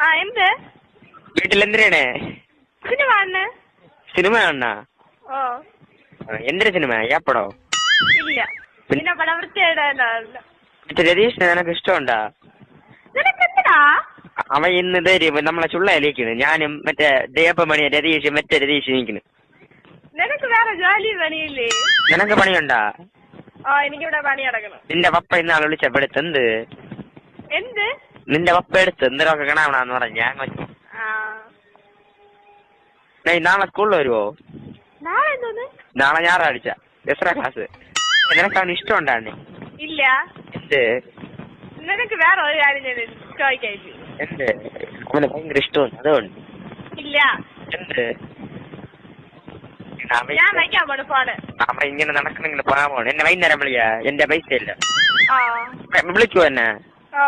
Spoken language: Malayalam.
ആ എന്ത് വീട്ടിലെന്തിനാണ് സിനിമ കാണുന്നെ? സിനിമ കാണാ? ഓ എന്തൊരു സിനിമ? ഏപ്പടോ? ഇല്ല പിന്നെ പടം വൃത്തിയായിട്ടല്ല. മറ്റേ രതീഷ് നിനക്ക് ഇഷ്ടമുണ്ടാ? നിനക്കെന്തിനാ? അവൻ ഇന്ന് തരും നമ്മളെ ചുള്ളയിലേക്കാണ്. ഞാനും മറ്റേ ദേവമണി രതീഷ് മറ്റേ രതീഷ് നിൽക്കുന്നു. നിനക്ക് വേറെ ജോലി പണിയില്ലേ? നിനക്ക് പണിയുണ്ടാ? ആ എനിക്കിവിടെ പണി നടക്കണം. നിന്റെ പപ്പ ഇന്നാൾ വിളിച്ചപ്പെടുത്ത് എന്ത് എന്ത്? നിന്റെ പപ്പ എടുത്ത് എന്തിനൊക്കെ കാണാവണെന്ന് പറഞ്ഞ ഞാൻ നാളെ സ്കൂളിൽ വരുവോ? നാളെ എന്തോന്ന്? നാളെ ഞായറാഴ്ച എക്സ്ട്രാ ക്ലാസ്. നിനക്ക് അവന് ഇഷ്ടമുണ്ടാണ്? ഇല്ല. എന്ത്? നിനക്ക് വേറെ ഒരു കാര്യം ഞാൻ ചോദിക്കായില്ലേ? എന്ത്? അവന് ഭയങ്കര ഇഷ്ടമാണ് അതുകൊണ്ട്. ഇല്ല. എന്ത്? ഞാൻ വയ്ക്കാൻ പോണു ഫോണ്. അവ ഇങ്ങനെ നടക്കണെങ്കിലും പോകാൻ പോണു. എന്നെ വൈകുന്നേരം വിളിയാ, എന്റെ പൈസ ഇല്ല. ആ വിളിക്കുവോ എന്നെ? ഓ